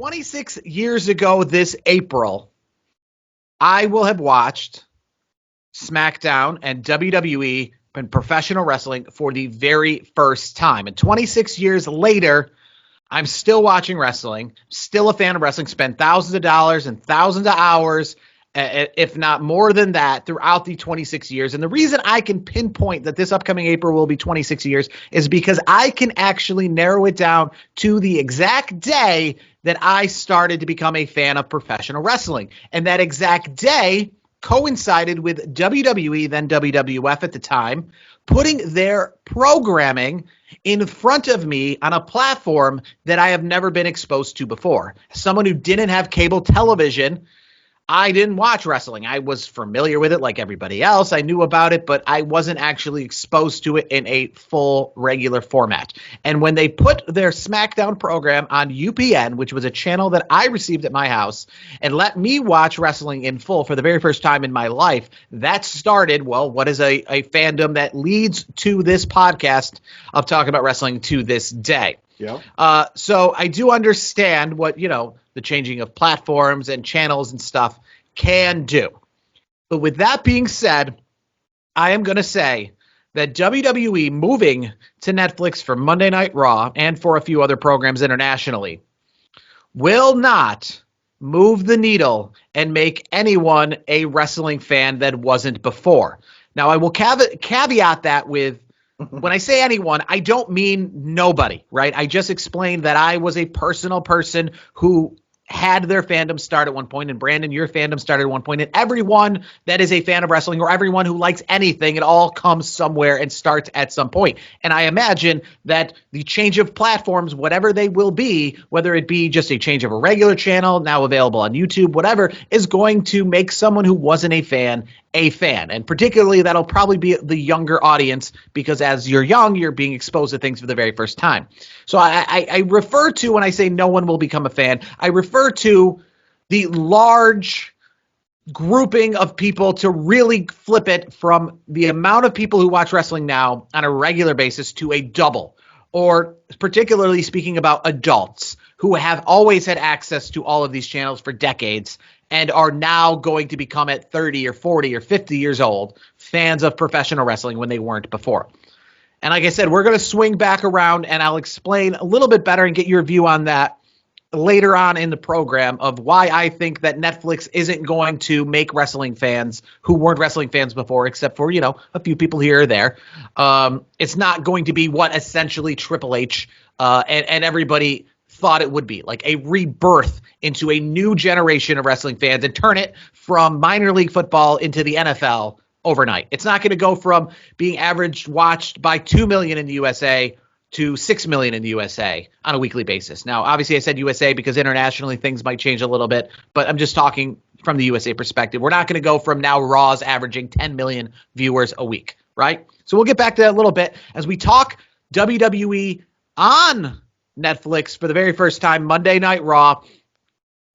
26 years ago this April, I will have watched SmackDown and WWE and professional wrestling for the very first time. And 26 years later, I'm still watching wrestling, still a fan of wrestling, spent thousands of dollars and thousands of hours, if not more than that, throughout the 26 years. And the reason I can pinpoint that this upcoming April will be 26 years is because I can actually narrow it down to the exact day that I started to become a fan of professional wrestling. And that exact day coincided with WWE, then WWF at the time, putting their programming in front of me on a platform that I have never been exposed to before. As someone who didn't have cable television, I didn't watch wrestling. I was familiar with it like everybody else. I knew about it, but I wasn't actually exposed to it in a full regular format. And when they put their SmackDown program on UPN, which was a channel that I received at my house, and let me watch wrestling in full for the very first time in my life, that started, well, what is a fandom that leads to this podcast of talking about wrestling to this day. Yeah. So I do understand what, the changing of platforms and channels and stuff can do. But with that being said, I am going to say that WWE moving to Netflix for Monday Night Raw and for a few other programs internationally will not move the needle and make anyone a wrestling fan that wasn't before. Now, I will caveat that with, when I say anyone, I don't mean nobody, right? I just explained that I was a personal person who had their fandom start at one point, and Brandon, your fandom started at one point, and everyone that is a fan of wrestling or everyone who likes anything, it all comes somewhere and starts at some point. And I imagine that the change of platforms, whatever they will be, whether it be just a change of a regular channel, now available on YouTube, whatever, is going to make someone who wasn't a fan. And particularly that'll probably be the younger audience, because as you're young, you're being exposed to things for the very first time. So I refer to, when I say no one will become a fan, I refer to the large grouping of people to really flip it from the amount of people who watch wrestling now on a regular basis to a double, or particularly speaking about adults who have always had access to all of these channels for decades and are now going to become, at 30 or 40 or 50 years old, fans of professional wrestling when they weren't before. And like I said, we're going to swing back around and I'll explain a little bit better and get your view on that later on in the program of why I think that Netflix isn't going to make wrestling fans who weren't wrestling fans before, except for, a few people here or there. It's not going to be what essentially Triple H and everybody thought it would be, like a rebirth into a new generation of wrestling fans and turn it from minor league football into the NFL overnight. It's not going to go from being watched by 2 million in the USA to 6 million in the USA on a weekly basis. Now, obviously I said USA because internationally things might change a little bit, but I'm just talking from the USA perspective. We're not going to go from now Raw's averaging 10 million viewers a week, right? So we'll get back to that a little bit as we talk WWE on Netflix for the very first time, Monday Night Raw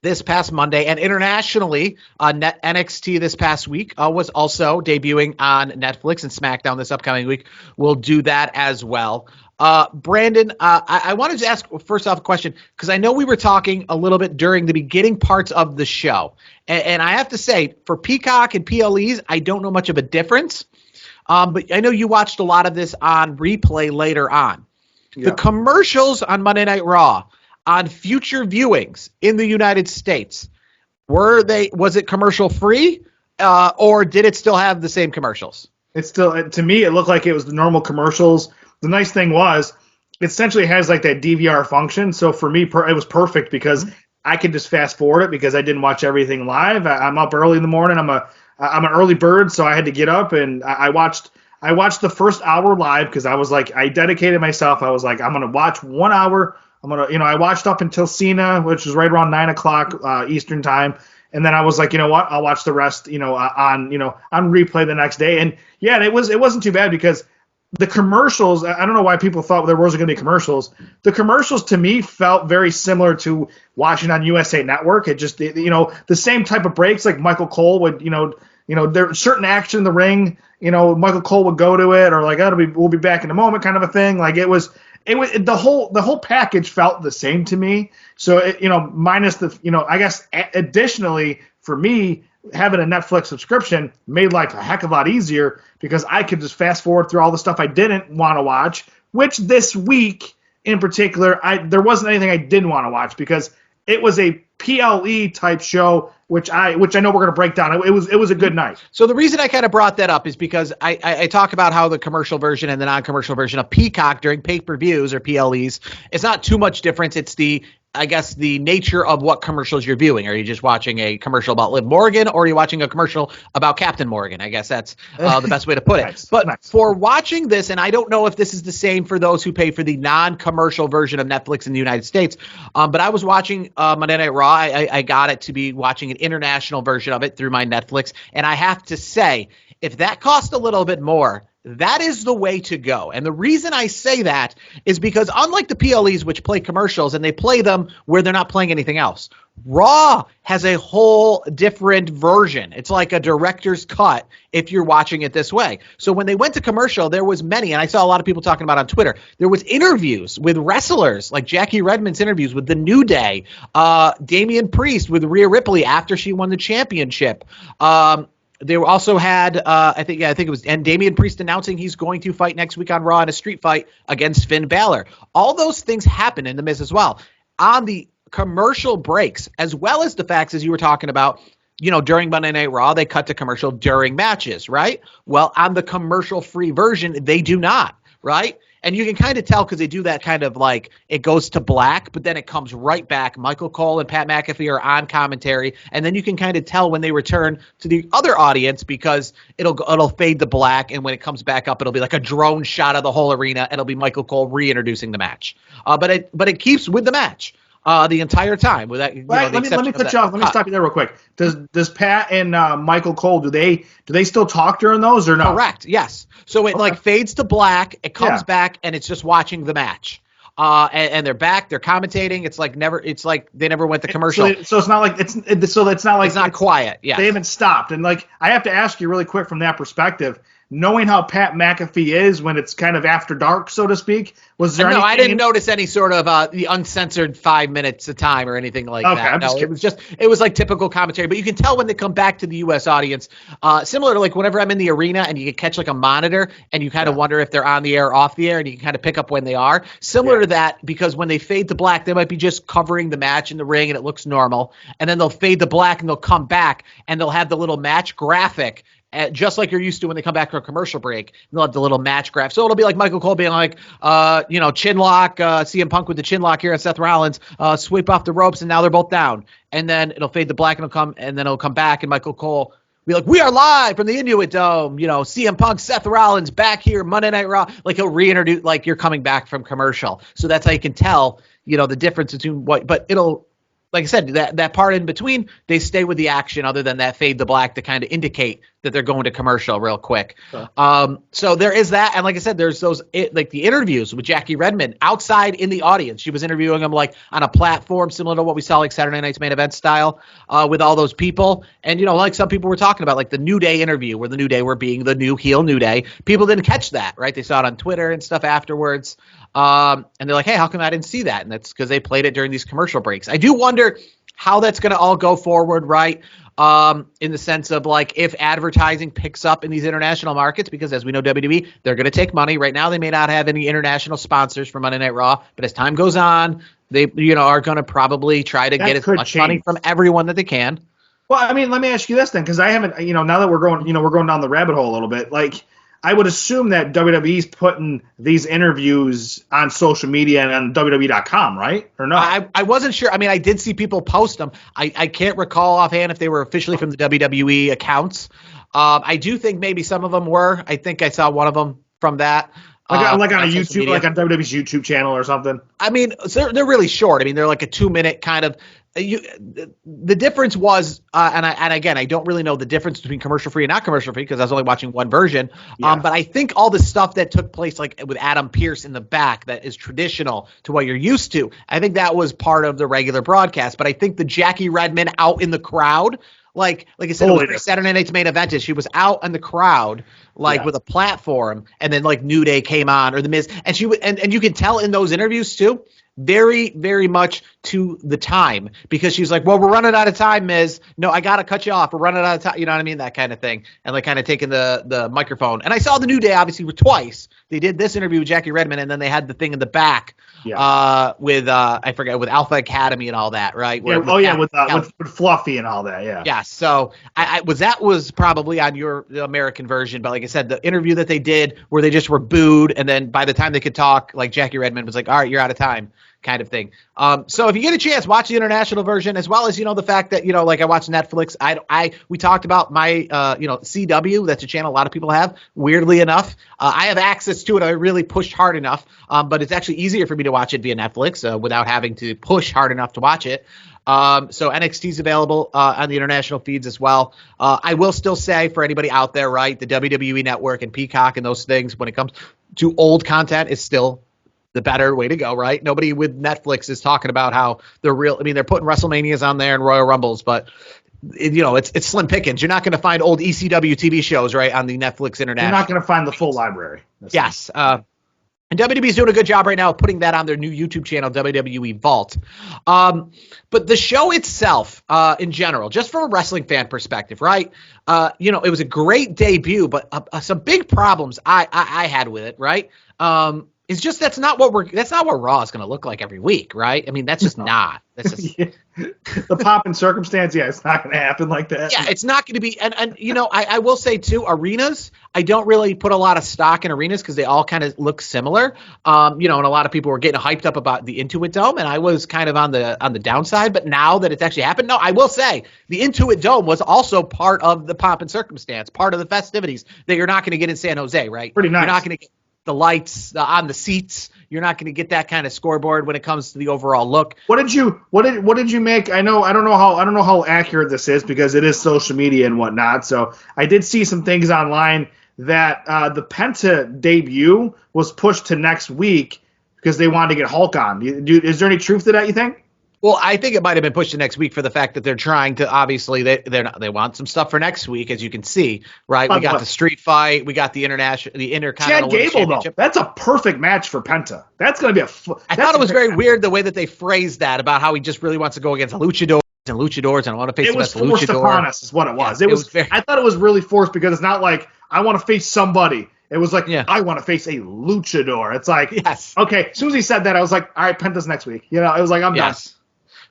this past Monday, and internationally, NXT this past week was also debuting on Netflix, and SmackDown this upcoming week will do that as well. Brandon, I wanted to ask first off a question, because I know we were talking a little bit during the beginning parts of the show, and I have to say, for Peacock and PLEs, I don't know much of a difference, but I know you watched a lot of this on replay later on. Yeah. The commercials on Monday Night Raw on future viewings in the United States, was it commercial free, or did it still have the same commercials? It's still, to me, it looked like it was the normal commercials. The nice thing was, it essentially has like that DVR function. So for me, it was perfect because I could just fast forward it because I didn't watch everything live. I'm up early in the morning. I'm an early bird, so I had to get up, and I watched the first hour live because I was like, I dedicated myself. I was like, I'm gonna watch 1 hour. I watched up until Cena, which was right around 9 o'clock Eastern time. And then I was like, you know what? I'll watch the rest, on replay the next day. And yeah, it wasn't too bad because the commercials, I don't know why people thought there wasn't going to be commercials. The commercials to me felt very similar to watching on USA Network. It just, the same type of breaks, like Michael Cole would, there's certain action in the ring. Michael Cole would go to it, or like, we'll be back in a moment, kind of a thing. Like it was the whole package felt the same to me. So minus the I guess additionally for me, having a Netflix subscription made life a heck of a lot easier because I could just fast forward through all the stuff I didn't want to watch. Which this week in particular, there wasn't anything I didn't want to watch because it was a PLE type show, which I know we're going to break down. It was a good night. So the reason I kind of brought that up is because I talk about how the commercial version and the non-commercial version of Peacock during pay-per-views or PLEs, it's not too much difference. It's the nature of what commercials you're viewing. Are you just watching a commercial about Liv Morgan, or are you watching a commercial about Captain Morgan? I guess that's the best way to put it. Nice, but nice. For watching this, and I don't know if this is the same for those who pay for the non-commercial version of Netflix in the United States, but I was watching Monday Night Raw. I got it to be watching an international version of it through my Netflix, and I have to say, if that cost a little bit more, that is the way to go. And the reason I say that is because unlike the PLEs, which play commercials and they play them where they're not playing anything else, Raw has a whole different version. It's like a director's cut if you're watching it this way. So when they went to commercial, there was many, and I saw a lot of people talking about on Twitter, there was interviews with wrestlers, like Jackie Redmond's interviews with The New Day, Damian Priest with Rhea Ripley after she won the championship. They also had, I think it was, and Damian Priest announcing he's going to fight next week on Raw in a street fight against Finn Balor. All those things happen in The Miz as well. On the commercial breaks, as well as the facts, as you were talking about, during Monday Night Raw, they cut to commercial during matches, right? Well, on the commercial-free version, they do not, right? And you can kind of tell because they do that kind of like it goes to black, but then it comes right back. Michael Cole and Pat McAfee are on commentary, and then you can kind of tell when they return to the other audience because it'll fade to black, and when it comes back up, it'll be like a drone shot of the whole arena, and it'll be Michael Cole reintroducing the match. But it keeps with the match the entire time. With that, let me cut you off. Let me stop you there real quick. Does Pat and Michael Cole do they still talk during those or no? Correct. Yes. So it like fades to black. It comes back, and it's just watching the match. And they're back. They're commentating. It's like they never went to commercial. So it's not like it's not quiet. Yeah. They haven't stopped. And like I have to ask you really quick from that perspective. Knowing how Pat McAfee is when it's kind of after dark, so to speak, was there? No, I didn't notice any sort of the uncensored 5 minutes of time or anything like that. No, it was like typical commentary. But you can tell when they come back to the U.S. audience, similar to like whenever I'm in the arena and you can catch like a monitor and you kind of wonder if they're on the air or off the air, and you can kind of pick up when they are. Similar to that, because when they fade to black, they might be just covering the match in the ring and it looks normal, and then they'll fade to black and they'll come back and they'll have the little match graphic. Just like you're used to when they come back from a commercial break, they'll have the little match graph. So it'll be like Michael Cole being like, chin lock, CM Punk with the chin lock here on Seth Rollins, sweep off the ropes, and now they're both down. And then it'll fade to black, and it'll come back, and Michael Cole will be like, we are live from the Inuit Dome, CM Punk, Seth Rollins back here, Monday Night Raw. Like he'll reintroduce, like you're coming back from commercial. So that's how you can tell, the difference between but it'll. Like I said, that part in between, they stay with the action other than that fade to black to kind of indicate that they're going to commercial real quick. Sure. So there is that. And like I said, there's like the interviews with Jackie Redmond outside in the audience. She was interviewing him like on a platform similar to what we saw like Saturday Night's Main Event style with all those people. And, like some people were talking about like the New Day interview where the New Day were being the new heel New Day. People didn't catch that, right? They saw it on Twitter and stuff afterwards. And they're like, hey, how come I didn't see that? And that's because they played it during these commercial breaks. I do wonder how that's going to all go forward, right? In the sense of like if advertising picks up in these international markets, because as we know, WWE, they're going to take money. Right now, they may not have any international sponsors for Monday Night Raw, but as time goes on, they are going to probably try to get as much money from everyone that they can. Well, I mean, let me ask you this then, because I haven't, now that we're going down the rabbit hole a little bit, like I would assume that WWE's putting these interviews on social media and on WWE.com, right? Or no? I wasn't sure. I mean, I did see people post them. I can't recall offhand if they were officially from the WWE accounts. I do think maybe some of them were. I think I saw one of them from that. Like on a YouTube, like on WWE's YouTube channel or something. I mean, they're really short. I mean, they're like a 2-minute kind of. The difference was, and again, I don't really know the difference between commercial free and not commercial free because I was only watching one version. Yeah. But I think all the stuff that took place, like with Adam Pearce in the back, that is traditional to what you're used to. I think that was part of the regular broadcast. But I think the Jackie Redmond out in the crowd like I said, it was like Saturday Night's Main Event. She was out in the crowd, with a platform, and then like New Day came on, or the Miz, and she would, and you can tell in those interviews too, very, very much to the time, because she's like, well, we're running out of time, Miz. No, I got to cut you off. We're running out of time. You know what I mean? That kind of thing. And like kind of taking the microphone. And I saw the New Day obviously twice. They did this interview with Jackie Redmond, and then they had the thing in the back with I forget, with Alpha Academy and all that, right? With Fluffy and all that, yeah. Yeah, so that was probably on your American version, but like I said, the interview that they did where they just were booed, and then by the time they could talk, like Jackie Redmond was like, all right, you're out of time, kind of thing. So if you get a chance, watch the international version, as well as, the fact that, like I watch Netflix. We talked about my, CW, that's a channel a lot of people have, weirdly enough. I have access to it. I really pushed hard enough, but it's actually easier for me to watch it via Netflix without having to push hard enough to watch it. So NXT is available on the international feeds as well. I will still say, for anybody out there, right, the WWE Network and Peacock and those things, when it comes to old content, is still the better way to go, right? Nobody with Netflix is talking about how they're putting WrestleManias on there and Royal Rumbles, but it's slim pickings. You're not going to find old ECW TV shows, right, on the Netflix international. You're not going to find the full library. Yes. And WWE's doing a good job right now of putting that on their new YouTube channel, WWE Vault. But the show itself, in general, just from a wrestling fan perspective, right? It was a great debut, but some big problems I had with it, right? It's just that's not what Raw is going to look like every week, right? I mean, that's just not. That's just the pop and circumstance. Yeah, it's not going to happen like that. Yeah, it's not going to be. And I will say too, arenas. I don't really put a lot of stock in arenas because they all kind of look similar. And a lot of people were getting hyped up about the Intuit Dome, and I was kind of on the downside. But now that it's actually happened, no, I will say the Intuit Dome was also part of the pomp and circumstance, part of the festivities that you're not going to get in San Jose, right? Pretty nice. You're not going to get the lights on the seats. You're not going to get that kind of scoreboard when it comes to the overall look. What did you make? I don't know how accurate this is because it is social media and whatnot. So I did see some things online that the Penta debut was pushed to next week because they wanted to get Hulk on. Is there any truth to that, you think? Well, I think it might have been pushed to next week for the fact that they're trying to, obviously, they want some stuff for next week, as you can see, right? We got the street fight, we got the Intercontinental Chad Gable, though, that's a perfect match for Penta. That's going to be I thought it was very weird the way that they phrased that about how he just really wants to go against luchadors, and I want to face the best luchador. It was forced upon us, is what it was. Yeah, I thought it was really forced because it's not like I want to face somebody. It was like, I want to face a luchador. It's like, yes. Okay, as soon as he said that, I was like, all right, Penta's next week. It was like, I'm done.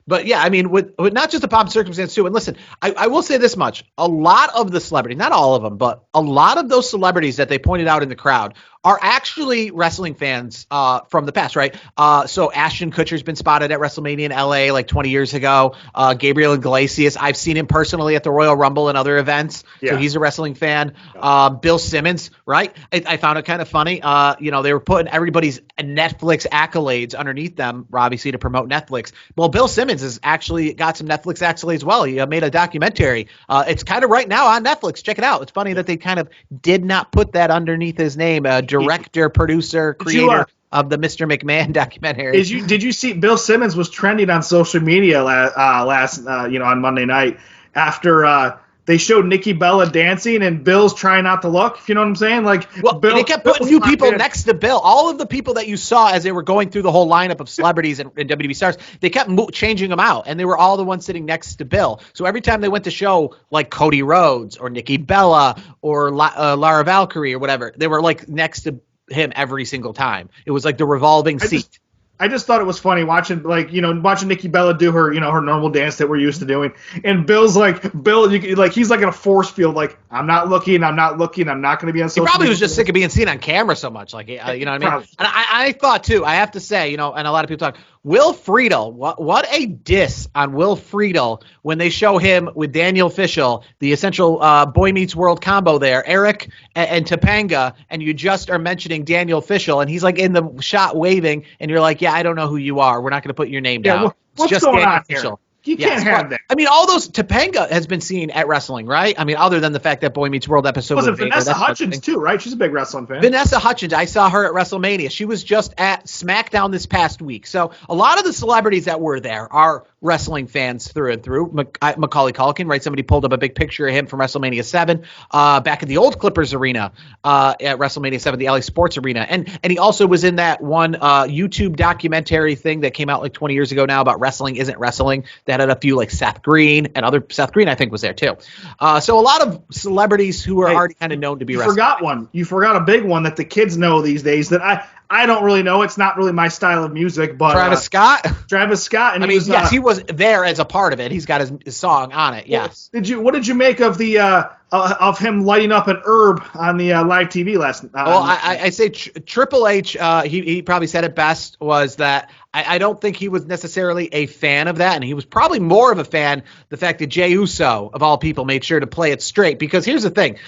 But yeah, I mean, with not just the pop circumstance too. And listen, I will say this much: a lot of the celebrities, not all of them, but a lot of those celebrities that they pointed out in the crowd are actually wrestling fans from the past, right? So Ashton Kutcher's been spotted at WrestleMania in LA like 20 years ago. Gabriel Iglesias, I've seen him personally at the Royal Rumble and other events. Yeah. So he's a wrestling fan. Bill Simmons, right? I found it kind of funny. They were putting everybody's Netflix accolades underneath them, obviously to promote Netflix. Well, Bill Simmons has actually got some Netflix accolades as well. He made a documentary. It's kind of right now on Netflix. Check it out. It's funny that they kind of did not put that underneath his name. Director, producer, creator of the Mr. McMahon documentary. Did you see Bill Simmons was trending on social media last on Monday night after they showed Nikki Bella dancing and Bill's trying not to look. If you know what I'm saying? They kept putting new people next to Bill. All of the people that you saw as they were going through the whole lineup of celebrities and WWE stars, they kept changing them out, and they were all the ones sitting next to Bill. So every time they went to show like Cody Rhodes or Nikki Bella or Lara Valkyrie or whatever, they were like next to him every single time. It was like the revolving seat. I just thought it was funny watching Nikki Bella do her, her normal dance that we're used to doing. And Bill's he's like in a force field, like, I'm not looking, I'm not going to be on social media. He probably was just sick of being seen on camera so much. Like, you know what I mean? And I thought, too, I have to say, and a lot of people talk, Will Friedel, what a diss on Will Friedel when they show him with Daniel Fishel, the essential Boy Meets World combo there, Eric and Topanga, and you just are mentioning Daniel Fishel, and he's like in the shot waving, and you're like, yeah, I don't know who you are. We're not going to put your name down. What's just going Daniel on here? Fishel. You can't have that. I mean, all those Topanga has been seen at wrestling, right? I mean, other than the fact that Boy Meets World episode was Vanessa Hudgens too, right? She's a big wrestling fan. Vanessa Hudgens, I saw her at WrestleMania. She was just at SmackDown this past week. So a lot of the celebrities that were there are wrestling fans through and through. Macaulay Culkin, right? Somebody pulled up a big picture of him from WrestleMania 7 back at the old Clippers arena at WrestleMania 7, the LA Sports Arena. And he also was in that one YouTube documentary thing that came out like 20 years ago now about Wrestling Isn't Wrestling that had a few like Seth Green, I think was there too. So a lot of celebrities who are already kind of known to be wrestlers. Forgot one. You forgot a big one that the kids know these days that I don't really know. It's not really my style of music, but Travis Scott. Travis Scott, and yes, he was there as a part of it. He's got his song on it. Yes. What did you make of the of him lighting up an herb on the live TV last night? Well, I say Triple H. He probably said it best was that I don't think he was necessarily a fan of that, and he was probably more of a fan the fact that Jey Uso of all people made sure to play it straight. Because here's the thing.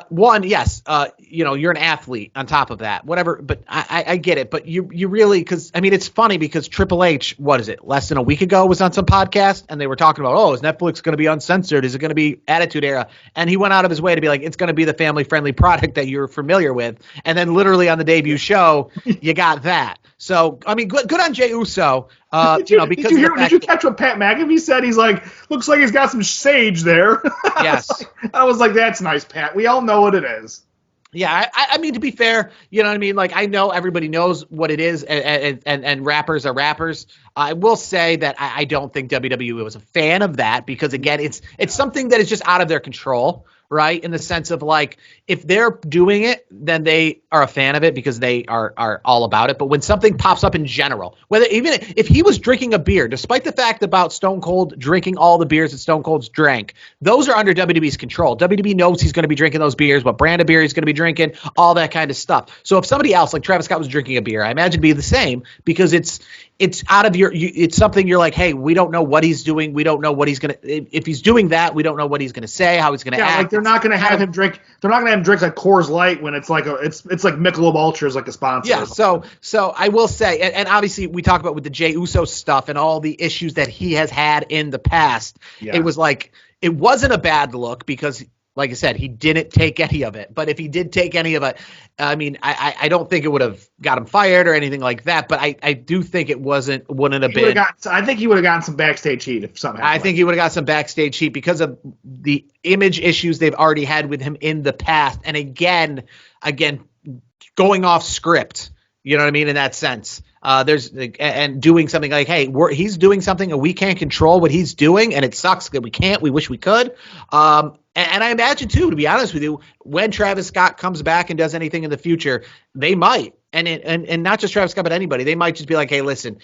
One, yes, you're an athlete on top of that, whatever, but I get it. But you really, because I mean, it's funny because Triple H, what is it, less than a week ago was on some podcast and they were talking about, is Netflix going to be uncensored? Is it going to be Attitude Era? And he went out of his way to be like, it's going to be the family friendly product that you're familiar with. And then literally on the debut show, you got that. So, I mean, good on Jey Uso. Did you catch what Pat McAfee said? He's like, looks like he's got some sage there. Yes. I was like, that's nice, Pat. We all know what it is. Yeah, I mean, to be fair, you know what I mean? Like, I know everybody knows what it is, and rappers are rappers. I will say that I don't think WWE was a fan of that because, again, it's something that is just out of their control, right? In the sense of, like, if they're doing it, then they are a fan of it because they are all about it. But when something pops up in general, whether even if he was drinking a beer, despite the fact about Stone Cold drinking all the beers that Stone Cold's drank, those are under WWE's control. WWE knows he's going to be drinking those beers, what brand of beer he's going to be drinking, all that kind of stuff. So if somebody else, like Travis Scott, was drinking a beer, I imagine it'd be the same because it's out of it's something you're like, hey, we don't know what he's doing. We don't know what he's going to, if he's doing that, we don't know what he's going to say, how he's going to act. Like they're not going to have him drink like Coors Light when it's like it's like Michelob Ultra is like a sponsor. Yeah. So I will say, and obviously we talk about with the Jey Uso stuff and all the issues that he has had in the past. Yeah. It was like, it wasn't a bad look because, like I said, he didn't take any of it. But if he did take any of it, I mean, I don't think it would have got him fired or anything like that. But I do think it wouldn't have been. I think he would have gotten some backstage heat if something happened. I think he would have got some backstage heat because of the image issues they've already had with him in the past. And again, going off script, you know what I mean? In that sense. And doing something like, hey, he's doing something and we can't control what he's doing, and it sucks that we can't. We wish we could. And I imagine too, to be honest with you, when Travis Scott comes back and does anything in the future, they might, and not just Travis Scott, but anybody, they might just be like, hey, listen,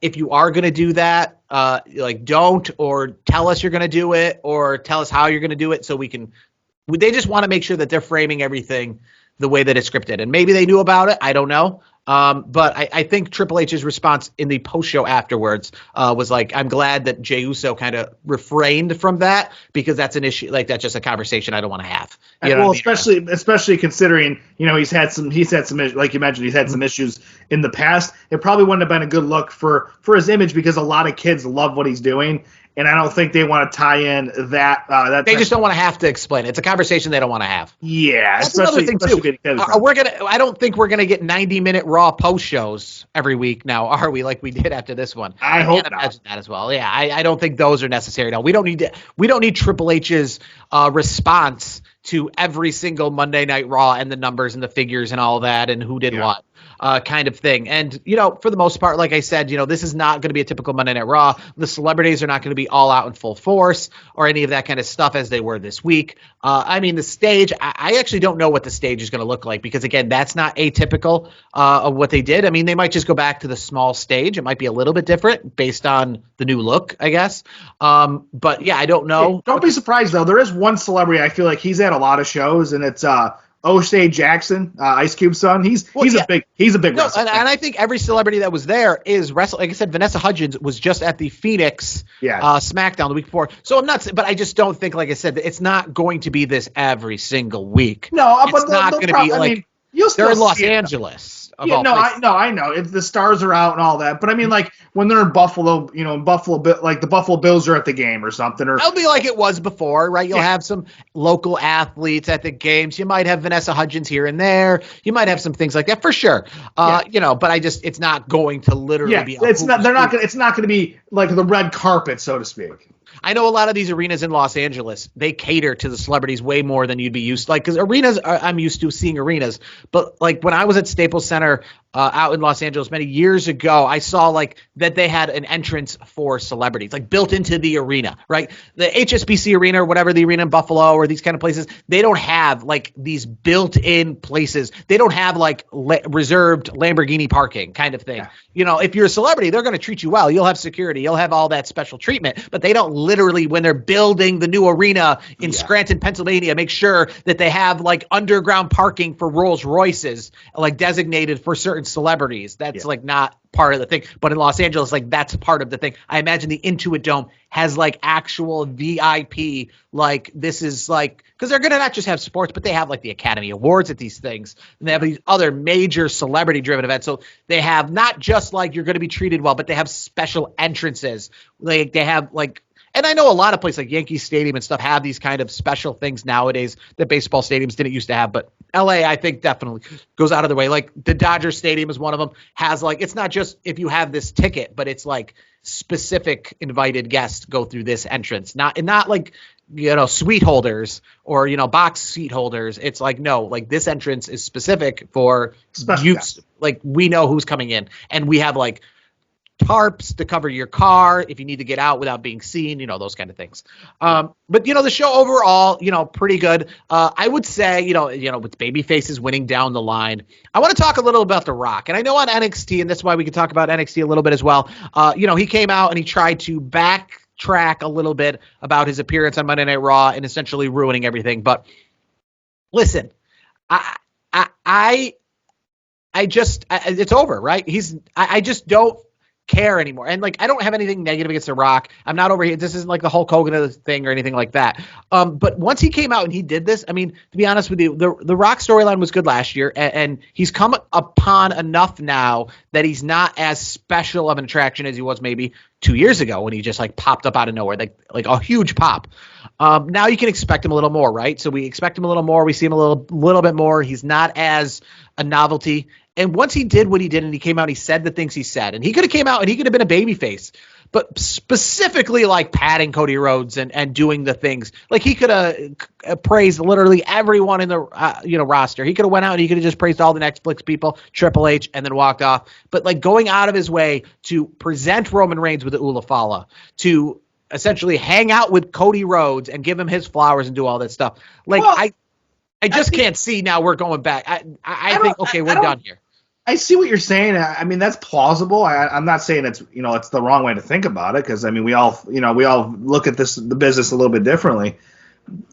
if you are going to do that, like don't, or tell us you're going to do it, or tell us how you're going to do it, so we can. They just want to make sure that they're framing everything the way that it's scripted, and maybe they knew about it. I don't know. But I think Triple H's response in the post-show afterwards was like, I'm glad that Jey Uso kind of refrained from that because that's an issue. Like, that's just a conversation I don't want to have. You know what I mean? especially considering, he's had some, like you mentioned, he's had some issues in the past. It probably wouldn't have been a good look for his image because a lot of kids love what he's doing. And I don't think they want to tie in that. They just don't want to have to explain it. It's a conversation they don't want to have. Yeah, that's another thing too. I don't think we're gonna get 90-minute Raw post shows every week now, are we? Like we did after this one. I hope not. Imagine that as well. Yeah, I don't think those are necessary. No, we don't need Triple H's response to every single Monday Night Raw and the numbers and the figures and all that and who did what. Kind of thing. And, for the most part, like I said, this is not going to be a typical Monday Night Raw. The celebrities are not going to be all out in full force or any of that kind of stuff as they were this week. I mean, the stage, I actually don't know what the stage is going to look like because, again, that's not atypical of what they did. I mean, they might just go back to the small stage. It might be a little bit different based on the new look, I guess. But, yeah, I don't know. Don't be surprised, though. There is one celebrity I feel like he's at a lot of shows, and it's O'Shea Jackson, Ice Cube's son. He's a big wrestler. And I think every celebrity that was there is wrestling. Like I said, Vanessa Hudgens was just at the Phoenix SmackDown the week before. So I'm not, but I just don't think, like I said, it's not going to be this every single week. No, it's not going to be like they're in Los Angeles. of all places. I know. The stars are out and all that, but I mean, like when they're in Buffalo, in Buffalo, like the Buffalo Bills are at the game or something, or It'll be like it was before, right? You'll have some local athletes at the games. You might have Vanessa Hudgens here and there. You might have some things like that for sure. But it's not going to literally be. It's not going to be like the red carpet, so to speak. I know a lot of these arenas in Los Angeles, they cater to the celebrities way more than you'd be used to. Like, because I'm used to seeing arenas. But, like, when I was at Staples Center out in Los Angeles many years ago, I saw, like, that they had an entrance for celebrities, like, built into the arena, right? The HSBC arena or whatever, the arena in Buffalo or these kind of places, they don't have, like, these built-in places. They don't have, like, reserved Lamborghini parking kind of thing. Yeah. If you're a celebrity, they're going to treat you well. You'll have security. You'll have all that special treatment. But they don't literally, when they're building the new arena in Scranton, Pennsylvania, make sure that they have, like, underground parking for Rolls Royces, like, designated for certain celebrities. That's like not part of the thing. But in Los Angeles, like, that's part of the thing. I imagine the Intuit Dome has, like, actual VIP, like, this is like, because they're going to not just have sports, but they have, like, the Academy Awards at these things. And they have these other major celebrity-driven events. So they have not just, like, you're going to be treated well, but they have special entrances. Like, they have, like, and I know a lot of places like Yankee Stadium and stuff have these kind of special things nowadays that baseball stadiums didn't used to have. But LA, I think, definitely goes out of the way. Like the Dodger Stadium is one of them. Has, like, it's not just if you have this ticket, but it's like specific invited guests go through this entrance. Not like, suite holders or, box seat holders. It's like, no, like this entrance is specific for use. Like we know who's coming in, and we have like tarps to cover your car if you need to get out without being seen, those kind of things. But the show overall, pretty good. I would say, with baby faces winning down the line, I want to talk a little about The Rock. And I know on NXT, and that's why we can talk about NXT a little bit as well. He came out and he tried to backtrack a little bit about his appearance on Monday Night Raw and essentially ruining everything. But listen, it's over, right? I just don't care anymore. And like, I don't have anything negative against The Rock. I'm not over here. This isn't like the Hulk Hogan thing or anything like that. But once he came out and he did this, I mean, to be honest with you, the Rock storyline was good last year, and he's come upon enough now that he's not as special of an attraction as he was maybe 2 years ago when he just like popped up out of nowhere, like a huge pop. Now you can expect him a little more, right? So we expect him a little more. We see him a little bit more. He's not as a novelty. And once he did what he did and he came out and he said the things he said, and he could have came out and he could have been a babyface, but specifically like patting Cody Rhodes and doing the things, like he could have praised literally everyone in the roster. He could have went out and he could have just praised all the Netflix people, Triple H, and then walked off. But like going out of his way to present Roman Reigns with the Ula Fala, to essentially hang out with Cody Rhodes and give him his flowers and do all that stuff. Like, well, I just can't see now we're going back. I think, okay, we're done here. I see what you're saying. I mean, that's plausible. I'm not saying it's the wrong way to think about it, because I mean we all look at the business a little bit differently.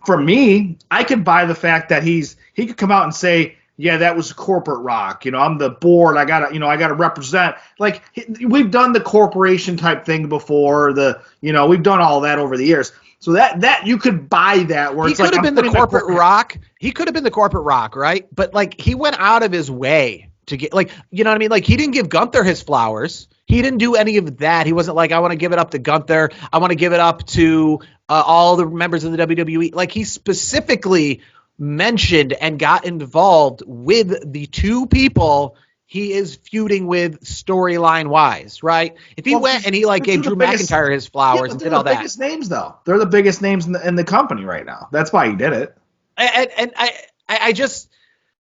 For me, I could buy the fact that he could come out and say, yeah, that was corporate Rock. I'm the board. I gotta represent. Like, we've done the corporation type thing before. We've done all that over the years. So that you could buy that. Where he could have been the corporate Rock. He could have been the corporate Rock, right? But like, he went out of his way to get, like, you know what I mean? Like, he didn't give Gunther his flowers. He didn't do any of that. He wasn't like, I want to give it up to Gunther. I want to give it up to all the members of the WWE. Like, he specifically mentioned and got involved with the two people he is feuding with storyline wise, right? If he went and he like gave Drew McIntyre his flowers and did all that. They're the biggest names, though. They're the biggest names in the company right now. That's why he did it. And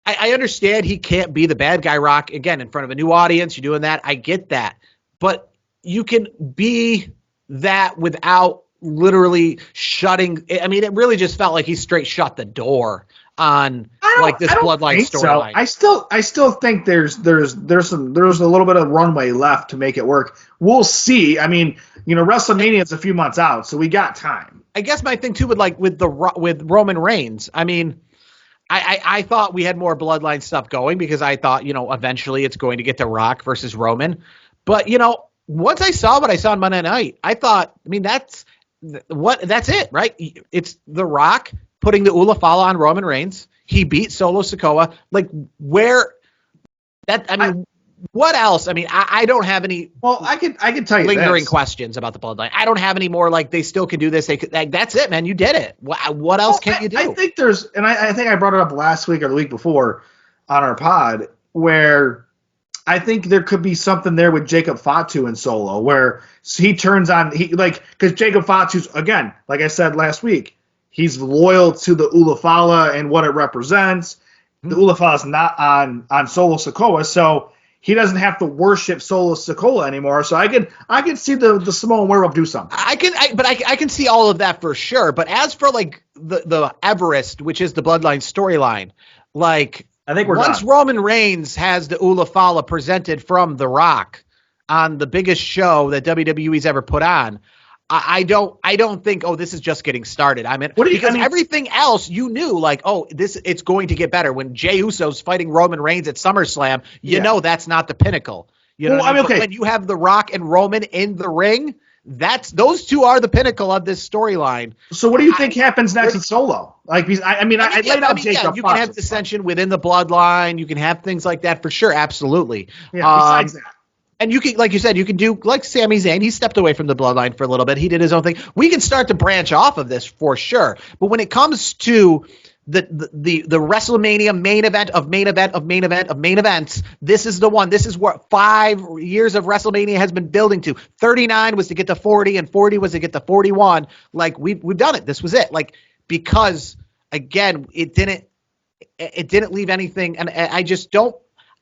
I understand he can't be the bad guy Rock again in front of a new audience. You're doing that. I get that. But you can be that without literally shutting. I mean, it really just felt like he straight shut the door on like this bloodline storyline. So. I still think there's a little bit of runway left to make it work. We'll see. I mean, WrestleMania is a few months out, so we got time. I guess my thing too with Roman Reigns. I mean, I thought we had more bloodline stuff going because I thought, eventually it's going to get to Rock versus Roman. But, once I saw what I saw on Monday night, I thought, I mean, that's it, right? It's The Rock putting the Ula Fala on Roman Reigns. He beat Solo Sikoa. Like, where what else? I mean, I don't have any. Well, I can tell you lingering this. questions about the bloodline. I don't have any more. Like they still can do this. They could. Like, that's it, man. You did it. What else can you do? I think there's, and I think I brought it up last week or the week before on our pod, where I think there could be something there with Jacob Fatu in Solo, where he turns on because Jacob Fatu's, again, like I said last week, he's loyal to the Ulafala and what it represents. The Ulafala's not on Solo Sikoa, so he doesn't have to worship Solo Sikoa anymore. So I could see the Samoan Werewolf do something. I can see all of that for sure. But as for like the Everest, which is the Bloodline storyline, like I think once done. Roman Reigns has the Ulafala presented from The Rock on the biggest show that WWE's ever put on, I don't think, this is just getting started. Everything else you knew, like, it's going to get better. When Jey Uso's fighting Roman Reigns at SummerSlam, you know that's not the pinnacle. You know, okay. When you have The Rock and Roman in the ring, those two are the pinnacle of this storyline. So what do you think happens next in Solo? Like, I laid out Jacob. You can have dissension within the bloodline. You can have things like that for sure. Absolutely. Yeah. Besides that. And you can, like you said, you can do like Sami Zayn. He stepped away from the bloodline for a little bit. He did his own thing. We can start to branch off of this for sure. But when it comes to the WrestleMania main event of main event of main event of main events, this is the one. This is what 5 years of WrestleMania has been building to. 39 was to get to 40, and 40 was to get to 41. Like we've done it. This was it. Like, because again, it didn't leave anything. And I just don't.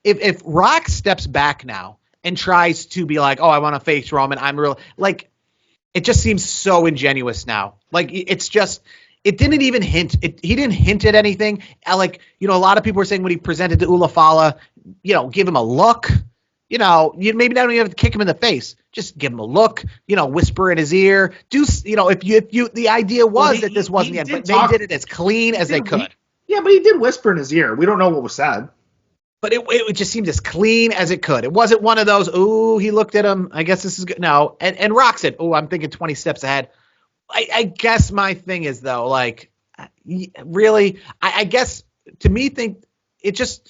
If Rock steps back now and tries to be like, I want to face Roman, I'm real, like, it just seems so ingenuous now. Like, it's just, it didn't even hint. He didn't hint at anything. Like, a lot of people were saying when he presented to Ulafala, give him a look. You maybe not even have to kick him in the face. Just give him a look. Whisper in his ear. If you, the idea was that this wasn't the end, but they did it as clean as they could. But he did whisper in his ear. We don't know what was said. But it just seemed as clean as it could. It wasn't one of those, he looked at him, I guess this is good. No. And Rock said, I'm thinking 20 steps ahead. I guess my thing is, though, like, really, I guess, to me, think it just,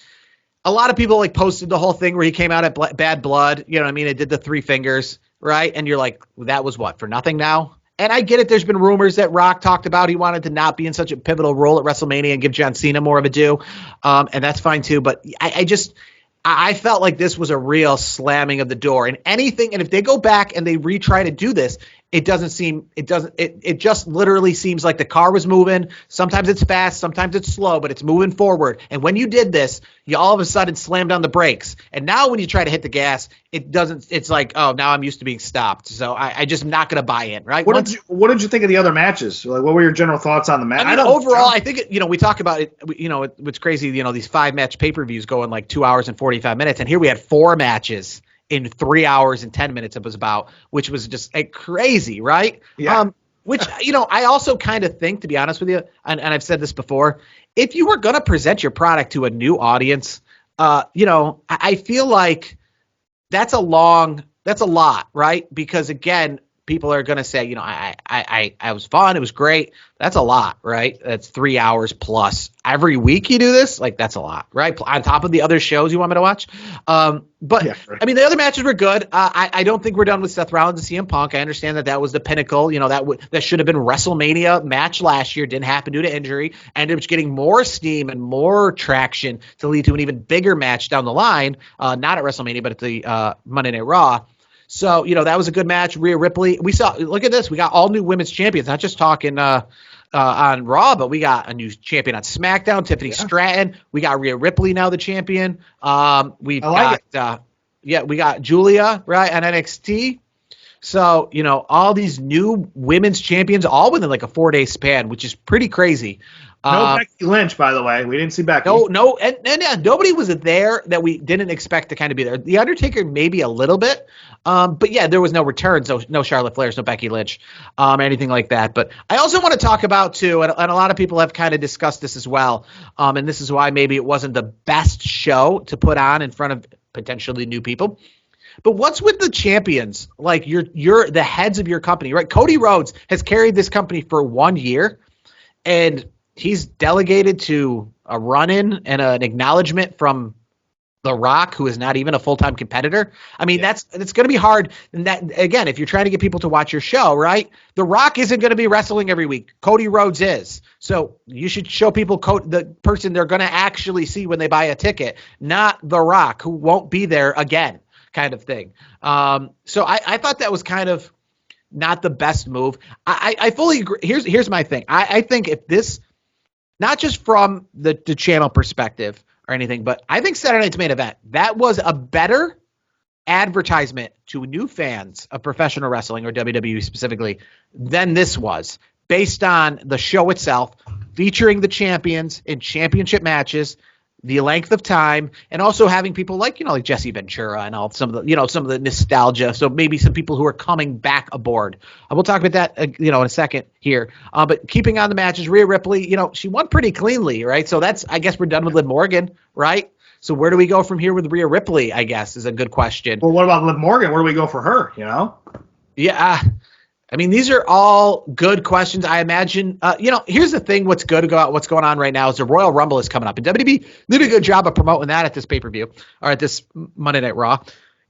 a lot of people, like, posted the whole thing where he came out at Bad Blood. You know what I mean? It did the 3 fingers, right? And you're like, that was what, for nothing now? And I get it. There's been rumors that Rock talked about he wanted to not be in such a pivotal role at WrestleMania and give John Cena more of a due. And that's fine too. But I felt like this was a real slamming of the door. And if they go back and they retry to do this, it just literally seems like the car was moving. Sometimes it's fast, sometimes it's slow, but it's moving forward. And when you did this, you all of a sudden slammed on the brakes. And now when you try to hit the gas, it's like, now I'm used to being stopped. So I just am not going to buy in, right? What did you think of the other matches? Like, what were your general thoughts on the match? Overall, I think, we talk about it, it's crazy, these 5-match pay-per-views going like 2 hours and 45 minutes. And here we had 4 matches in 3 hours and 10 minutes it was about, which was just crazy, right? Yeah. Which, I also kind of think, to be honest with you, and I've said this before, if you were going to present your product to a new audience, I feel like that's a lot, right? Because again, people are going to say, I was fun. It was great. That's a lot, right? That's 3 hours plus. Every week you do this, like, that's a lot, right? On top of the other shows you want me to watch. But yeah, right. I mean, the other matches were good. I don't think we're done with Seth Rollins and CM Punk. I understand that was the pinnacle. That should have been WrestleMania match last year. Didn't happen due to injury. Ended up getting more steam and more traction to lead to an even bigger match down the line. Not at WrestleMania, but at the Monday Night Raw. So, that was a good match. Rhea Ripley. Look at this. We got all new women's champions, not just talking on Raw, but we got a new champion on SmackDown, Tiffany Stratton. We got Rhea Ripley now the champion. We got Julia, right, on NXT. So, all these new women's champions all within like a 4-day span, which is pretty crazy. No Becky Lynch, by the way. We didn't see Becky. No, and nobody was there that we didn't expect to kind of be there. The Undertaker maybe a little bit, but yeah, there was no return, so no Charlotte Flair, no Becky Lynch, anything like that. But I also want to talk about too, and a lot of people have kind of discussed this as well, and this is why maybe it wasn't the best show to put on in front of potentially new people. But what's with the champions? Like you're the heads of your company, right? Cody Rhodes has carried this company for 1 year, and he's delegated to a run-in and an acknowledgement from The Rock, who is not even a full-time competitor. I mean, it's going to be hard. And that, again, if you're trying to get people to watch your show, right? The Rock isn't going to be wrestling every week. Cody Rhodes is. So you should show people the person they're going to actually see when they buy a ticket, not The Rock, who won't be there again, kind of thing. So I thought that was kind of not the best move. I fully agree. Here's my thing. I think if this, not just from the channel perspective or anything, but I think Saturday Night's Main Event, that was a better advertisement to new fans of professional wrestling, or WWE specifically, than this was, based on the show itself, featuring the champions in championship matches, the length of time, and also having people like, like Jesse Ventura and all some of the nostalgia. So maybe some people who are coming back aboard. We'll talk about that, in a second here. But keeping on the matches, Rhea Ripley, she won pretty cleanly, right? So I guess we're done with Liv Morgan, right? So where do we go from here with Rhea Ripley, I guess, is a good question. Well, what about Liv Morgan? Where do we go for her, Yeah. I mean, these are all good questions. I imagine, here's the thing. What's good about what's going on right now is the Royal Rumble is coming up, and WWE did a good job of promoting that at this pay-per-view, or at this Monday Night Raw,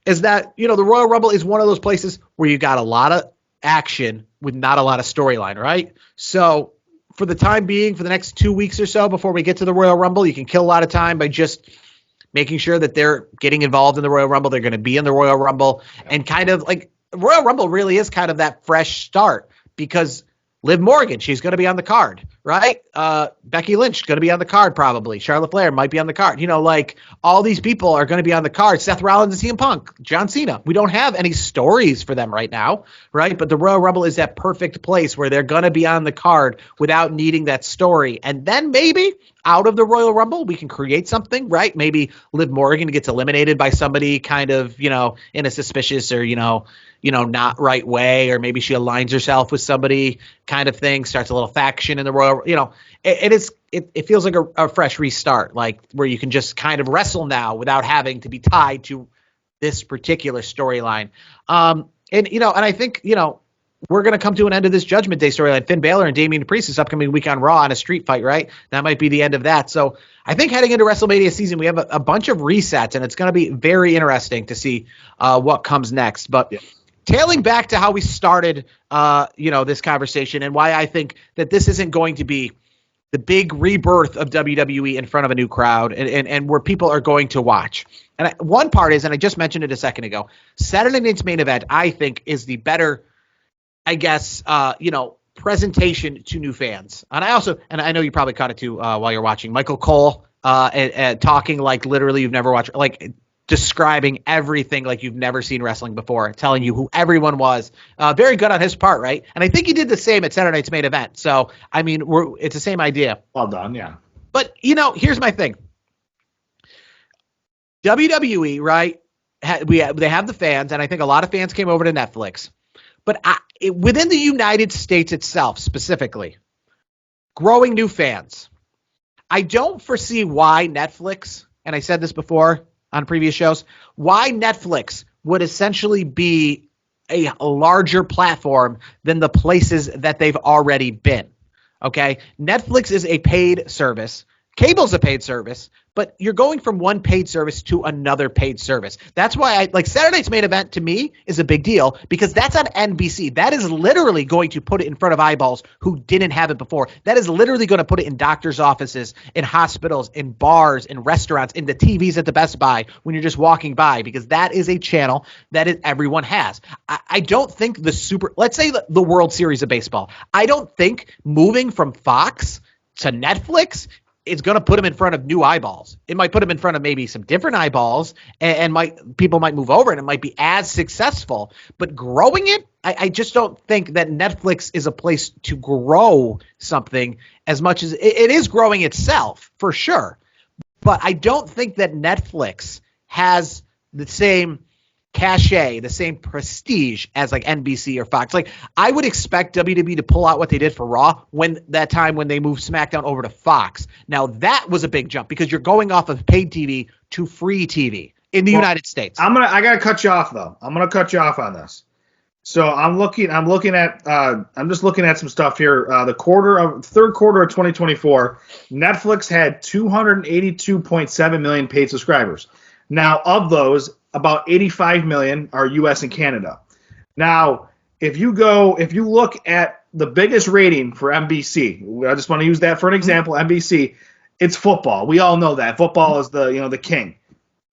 is that, the Royal Rumble is one of those places where you got a lot of action with not a lot of storyline, right? So for the time being, for the next 2 weeks or so before we get to the Royal Rumble, you can kill a lot of time by just making sure that they're getting involved in the Royal Rumble. They're going to be in the Royal Rumble, and kind of like, Royal Rumble really is kind of that fresh start, because Liv Morgan, she's going to be on the card, right? Becky Lynch going to be on the card probably. Charlotte Flair might be on the card. All these people are going to be on the card. Seth Rollins and CM Punk, John Cena. We don't have any stories for them right now, right? But the Royal Rumble is that perfect place where they're going to be on the card without needing that story. And then maybe out of the Royal Rumble, we can create something, right? Maybe Liv Morgan gets eliminated by somebody kind of, in a suspicious or, not right way, or maybe she aligns herself with somebody kind of thing, starts a little faction in the Royal, it feels like a fresh restart, like where you can just kind of wrestle now without having to be tied to this particular storyline. And I think, we're going to come to an end of this Judgment Day storyline. Finn Balor and Damian Priest this upcoming week on Raw on a street fight, right? That might be the end of that. So I think heading into WrestleMania season, we have a bunch of resets, and it's going to be very interesting to see what comes next. But tailing back to how we started, this conversation, and why I think that this isn't going to be the big rebirth of WWE in front of a new crowd, and where people are going to watch. And one part is, and I just mentioned it a second ago, Saturday Night's Main Event, I think, is the better, I guess, presentation to new fans. And I know you probably caught it too while you're watching, Michael Cole and talking like literally you've never watched, like describing everything like you've never seen wrestling before, telling you who everyone was. Very good on his part, right? And I think he did the same at Saturday Night's Main Event. So, I mean, it's the same idea. Well done, yeah. But, here's my thing. WWE, right? They have the fans, and I think a lot of fans came over to Netflix. But within the United States itself, specifically, growing new fans, I don't foresee why Netflix, and I said this before on previous shows, why Netflix would essentially be a larger platform than the places that they've already been. Okay? Netflix is a paid service. Cable's a paid service, but you're going from one paid service to another paid service. That's why Saturday Night's Main Event to me is a big deal, because that's on NBC. That is literally going to put it in front of eyeballs who didn't have it before. That is literally going to put it in doctors' offices, in hospitals, in bars, in restaurants, in the TVs at the Best Buy when you're just walking by, because that is a channel that everyone has. I don't think let's say the World Series of Baseball. I don't think moving from Fox to Netflix, it's going to put them in front of new eyeballs. It might put them in front of maybe some different eyeballs, and people might move over, and it might be as successful. But growing it, I just don't think that Netflix is a place to grow something as much as it is growing itself, for sure. But I don't think that Netflix has the same cachet, the same prestige as like NBC or Fox. Like, I would expect WWE to pull out what they did for Raw when they moved SmackDown over to Fox. Now that was a big jump, because you're going off of paid TV to free TV in the United States. I gotta cut you off though. I'm gonna cut you off on this. So I'm just looking at some stuff here. The third quarter of 2024, Netflix had 282.7 million paid subscribers. Now, of those, about 85 million are U.S. and Canada. Now, if you look at the biggest rating for NBC, I just want to use that for an example. NBC, it's football. We all know that football is the king.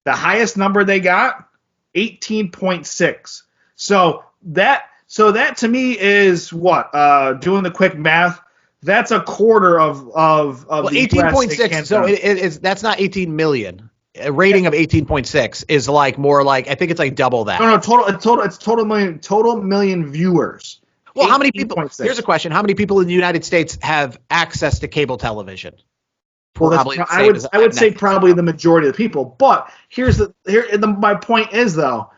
The highest number they got, 18.6. So that to me is what? Doing the quick math, that's a quarter of the 18.6. So that's not 18 million. A rating of 18.6 is like more like, I think it's like double that. No, total million viewers. Well, how many people? Here's a question: how many people in the United States have access to cable television? Well, I would say probably the majority of the people. But my point is though,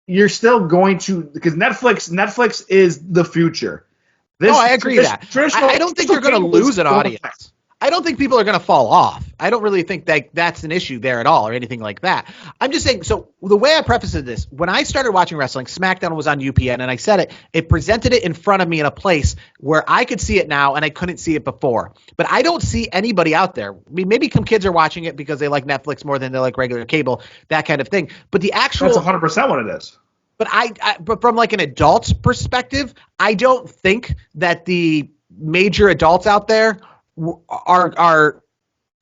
you're still going to, because Netflix is the future. I agree that. I don't think you're going to lose an audience. I don't think people are going to fall off. I don't really think that that's an issue there at all or anything like that. I'm just saying, so the way I prefaced this, when I started watching wrestling, SmackDown was on UPN, and I said it presented it in front of me in a place where I could see it now and I couldn't see it before. But I don't see anybody out there. I mean, maybe some kids are watching it because they like Netflix more than they like regular cable, that kind of thing. But the actual... That's 100% what it is. But from like an adult's perspective, I don't think that the major adults out there are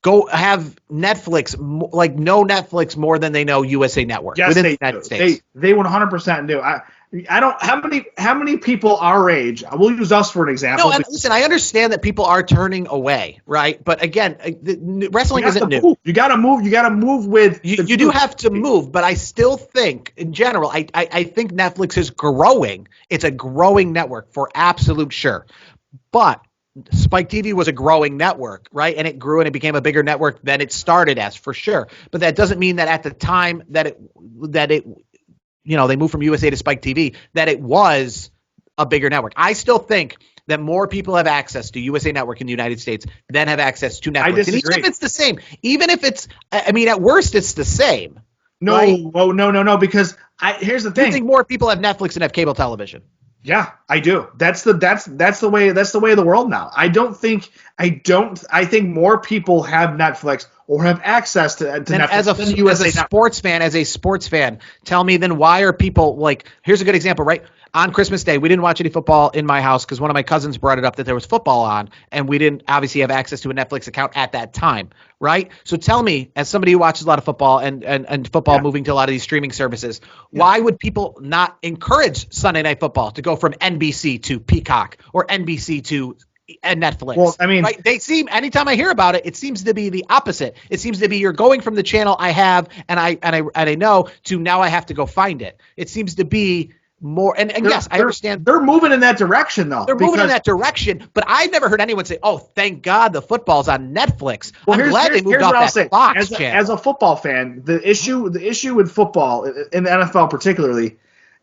have Netflix, like know Netflix more than they know USA Network. Yes, within they the United do. States. They 100% do. I don't. How many people our age? We'll use us for an example. No, and listen, I understand that people are turning away, right? But again, wrestling isn't new. You got to move. You got to move with. You do have to move, but I still think, in general, I think Netflix is growing. It's a growing network for absolute sure, but Spike TV was a growing network, right? And it grew and it became a bigger network than it started as, for sure. But that doesn't mean that at the time that it they moved from USA to Spike TV, that it was a bigger network. I still think that more people have access to USA Network in the United States than have access to Netflix. I disagree. And even if it's the same, even if it's, I mean, at worst, it's the same. No, right? no, because here's the thing. I think more people have Netflix than have cable television. Yeah, I do. That's the way of the world now. I think more people have Netflix or have access to Netflix as a sports fan, tell me then why are people like, here's a good example, right? On Christmas Day, we didn't watch any football in my house because one of my cousins brought it up that there was football on, and we didn't obviously have access to a Netflix account at that time, right? So tell me, as somebody who watches a lot of football and football moving to a lot of these streaming services, why would people not encourage Sunday Night Football to go from NBC to Peacock or NBC to Netflix? Well, I mean, right? They seem, anytime I hear about it, it seems to be the opposite. It seems to be you're going from the channel I have and I know to now I have to go find it. It seems to be more, and yes, I understand they're moving in that direction though. They're moving in that direction, but I've never heard anyone say, "Oh, thank God the football's on Netflix." Well, I'm glad they moved off that Fox channel. As a football fan, the issue with football in the NFL particularly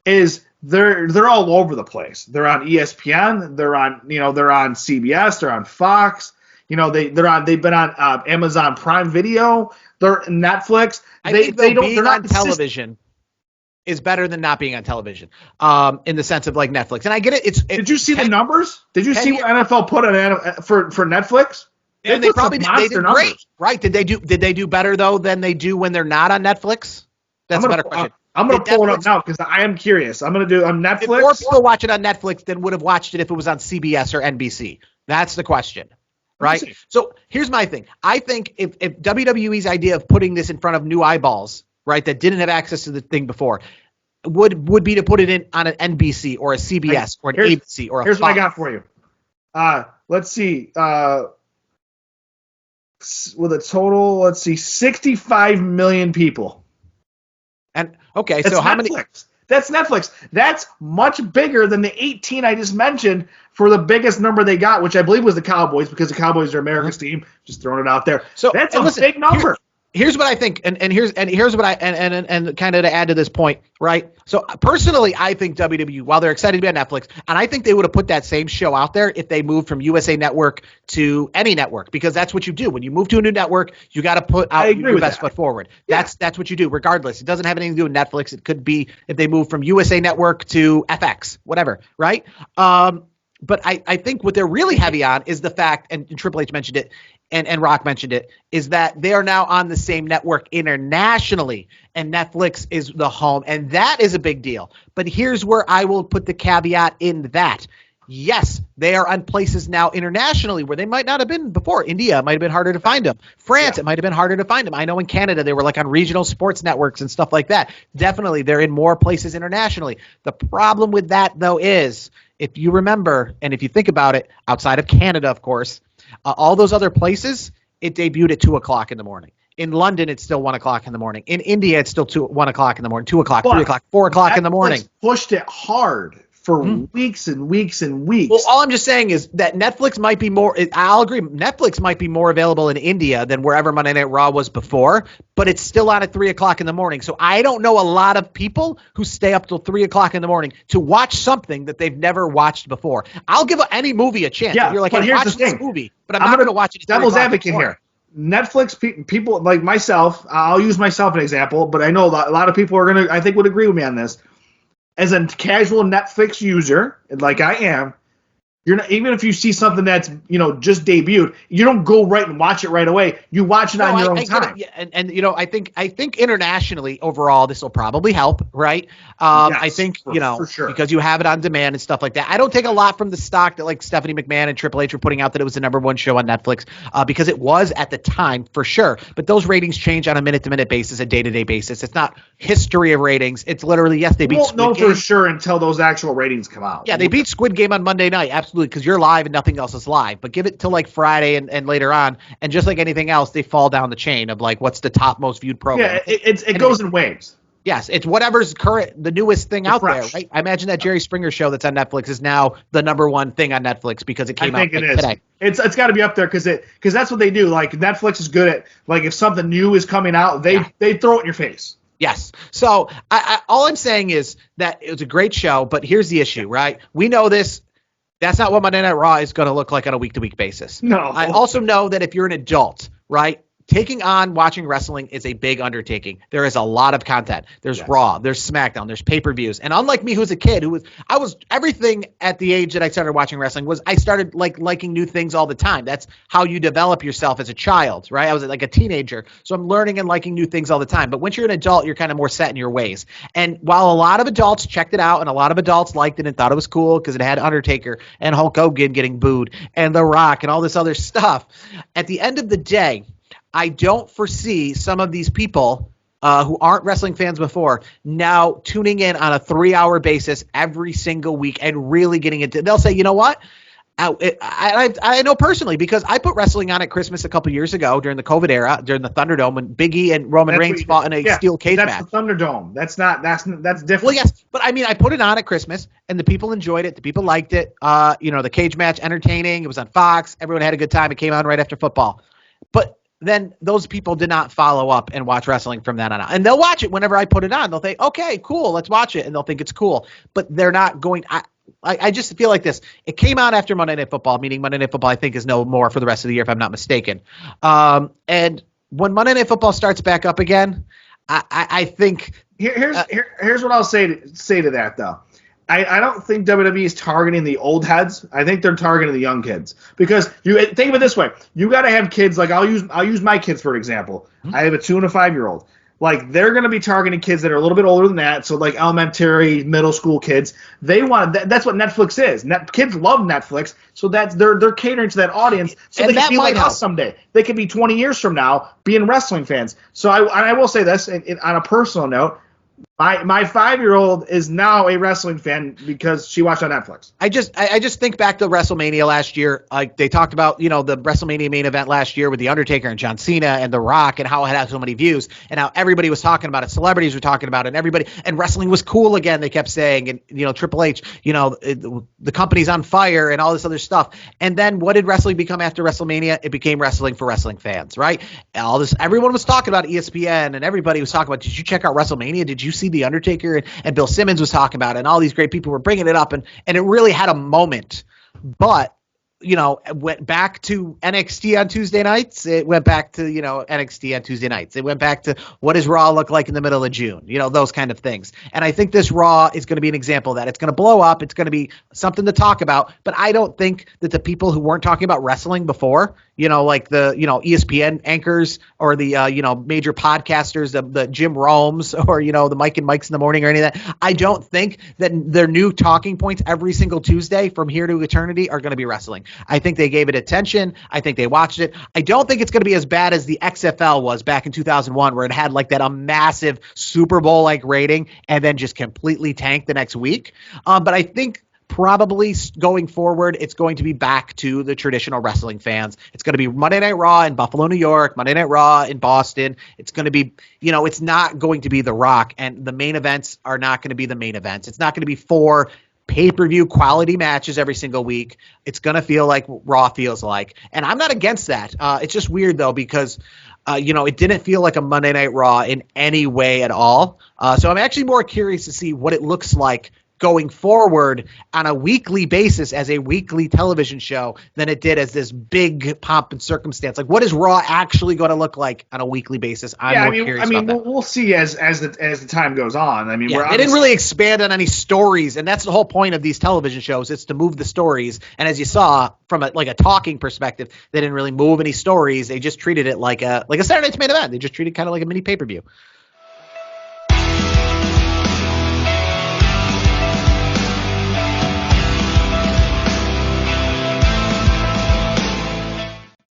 is they're all over the place. They're on ESPN, they're on CBS, they're on Fox. They've been on Amazon Prime Video, they're Netflix. They're not on television is better than not being on television, in the sense of like Netflix. And I get it. Did you see the numbers? Did you see what NFL put on for Netflix? And they did great, right? Did they do better though than they do when they're not on Netflix? That's a better question. I'm going to pull it up now because I am curious. I'm going to do on Netflix. If more people watch it on Netflix than would have watched it if it was on CBS or NBC. That's the question, right? So here's my thing. I think if WWE's idea of putting this in front of new eyeballs, right, that didn't have access to the thing before, would be to put it in on an NBC or a CBS or an ABC or a Here's Fox. what I got for you. Let's see. With a total, 65 million people. And okay, so how many? That's Netflix. That's much bigger than the 18 I just mentioned for the biggest number they got, which I believe was the Cowboys, because the Cowboys are America's team. Just throwing it out there. So that's a big number. Here's what I think, and here's what I and kind of to add to this point, right? So personally, I think WWE, while they're excited to be on Netflix, and I think they would have put that same show out there if they moved from USA Network to any network, because that's what you do when you move to a new network. You got to put out your best foot forward. Yeah. That's what you do, regardless. It doesn't have anything to do with Netflix. It could be if they move from USA Network to FX, whatever, right? But I think what they're really heavy on is the fact, and Triple H mentioned it, and Rock mentioned it, is that they are now on the same network internationally, and Netflix is the home, and that is a big deal. But here's where I will put the caveat in that. Yes, they are on places now internationally where they might not have been before. India might have been harder to find them. France, it might have been harder to find them. I know in Canada they were like on regional sports networks and stuff like that. Definitely, they're in more places internationally. The problem with that, though, is if you remember, and if you think about it, outside of Canada, of course, all those other places, it debuted at 2 o'clock in the morning. In London, it's still 1 o'clock in the morning. In India, it's still 1 o'clock in the morning, 2 o'clock, 3 o'clock, 4 o'clock in the morning. Pushed it hard for weeks and weeks and weeks. Well, all I'm just saying is that Netflix might be more, I'll agree, Netflix might be more available in India than wherever Monday Night Raw was before, but it's still on at 3 o'clock in the morning. So I don't know a lot of people who stay up till 3 o'clock in the morning to watch something that they've never watched before. I'll give any movie a chance. Yeah, if you're like, but hey, here's watch the this thing. movie, but I'm not going to watch it. Devil's advocate here. Netflix people like myself, I'll use myself an example, but I know a lot of people are I think would agree with me on this. As a casual Netflix user, like I am, you're not, even if you see something that's just debuted, you don't go right and watch it right away. You watch it on your own time. Yeah, and I think internationally overall this will probably help, right? Yes, I think for sure. because you have it on demand and stuff like that. I don't take a lot from the stock that like Stephanie McMahon and Triple H were putting out that it was the #1 show on Netflix because it was at the time for sure. But those ratings change on a minute-to-minute basis, a day-to-day basis. It's not history of ratings. It's literally they beat. You won't know for sure until those actual ratings come out. Yeah, they beat Squid Game on Monday night, absolutely, because you're live and nothing else is live. But give it till like Friday and later on, and just like anything else, they fall down the chain of like what's the top most viewed program. Yeah, it goes in waves. Yes, it's whatever's the newest thing out there, right? I imagine that Jerry Springer show that's on Netflix is now the #1 thing on Netflix because it came out today. It's got to be up there because that's what they do. Like Netflix is good at like if something new is coming out, they throw it in your face. Yes. So all I'm saying is that it was a great show, but here's the issue, right? We know this. That's not what Monday Night Raw is going to look like on a week-to-week basis. No. I also know that if you're an adult, right, taking on watching wrestling is a big undertaking. There is a lot of content. There's Raw, there's SmackDown, there's pay-per-views. And unlike me, who's a kid, I was everything at the age that I started watching wrestling was I started liking new things all the time. That's how you develop yourself as a child, right? I was like a teenager, so I'm learning and liking new things all the time. But once you're an adult, you're kind of more set in your ways. And while a lot of adults checked it out and a lot of adults liked it and thought it was cool because it had Undertaker and Hulk Hogan getting booed and The Rock and all this other stuff, at the end of the day, I don't foresee some of these people who aren't wrestling fans before now tuning in on a 3-hour basis every single week and really getting into it. They'll say, you know what? I know personally because I put wrestling on at Christmas a couple years ago during the COVID era, during the Thunderdome when Big E and Roman Reigns fought in a steel cage match. That's the Thunderdome. That's different. Well, yes, but I mean, I put it on at Christmas and the people enjoyed it. The people liked it. The cage match, entertaining. It was on Fox. Everyone had a good time. It came on right after football. But then those people did not follow up and watch wrestling from then on out. And they'll watch it whenever I put it on. They'll think, okay, cool, let's watch it. And they'll think it's cool. But they're not going – I just feel like this. It came out after Monday Night Football, meaning Monday Night Football I think is no more for the rest of the year if I'm not mistaken. And when Monday Night Football starts back up again, I think – Here's what I'll say to that, though. I don't think WWE is targeting the old heads. I think they're targeting the young kids because you think of it this way: you got to have kids. Like I'll use my kids for example. Mm-hmm. I have a 2 and a 5-year-old. Like they're going to be targeting kids that are a little bit older than that. So like elementary, middle school kids. They want that's what Netflix is. Kids love Netflix, so that's they're catering to that audience. So they can be like us someday. They could be 20 years from now being wrestling fans. So I will say this on a personal note. My 5-year-old is now a wrestling fan because she watched on Netflix. I just think back to WrestleMania last year. Like they talked about, the WrestleMania main event last year with The Undertaker and John Cena and The Rock and how it had so many views and how everybody was talking about it. Celebrities were talking about it and wrestling was cool again, they kept saying. And, Triple H, the company's on fire and all this other stuff. And then what did wrestling become after WrestleMania? It became wrestling for wrestling fans, right? Everyone was talking about ESPN and everybody was talking about, did you check out WrestleMania? Did you see The Undertaker? And Bill Simmons was talking about it, and all these great people were bringing it up, and it really had a moment. But went back to NXT on Tuesday nights. It went back to, NXT on Tuesday nights. It went back to what does Raw look like in the middle of June, those kind of things. And I think this Raw is going to be an example of that. It's going to blow up. It's going to be something to talk about. But I don't think that the people who weren't talking about wrestling before, like the, ESPN anchors or the, major podcasters, the Jim Romes or, the Mike and Mike's in the morning or any of that. I don't think that their new talking points every single Tuesday from here to eternity are going to be wrestling. I think they gave it attention. I think they watched it. I don't think it's going to be as bad as the XFL was back in 2001, where it had like that a massive Super Bowl like rating and then just completely tanked the next week. But I think probably going forward, it's going to be back to the traditional wrestling fans. It's going to be Monday Night Raw in Buffalo, New York, Monday Night Raw in Boston. It's going to be, it's not going to be The Rock, and the main events are not going to be the main events. It's not going to be 4 pay-per-view quality matches every single week. It's going to feel like Raw feels like. And I'm not against that. It's just weird, though, because, it didn't feel like a Monday Night Raw in any way at all. So I'm actually more curious to see what it looks like going forward on a weekly basis as a weekly television show than it did as this big pomp and circumstance. Like, what is Raw actually going to look like on a weekly basis? I'm more curious about that. We'll see as the time goes on. I mean, they didn't really expand on any stories, and that's the whole point of these television shows. It's to move the stories. And as you saw from a talking perspective, they didn't really move any stories. They just treated it like a Saturday Night's Main Event. They just treated it kind of like a mini pay-per-view.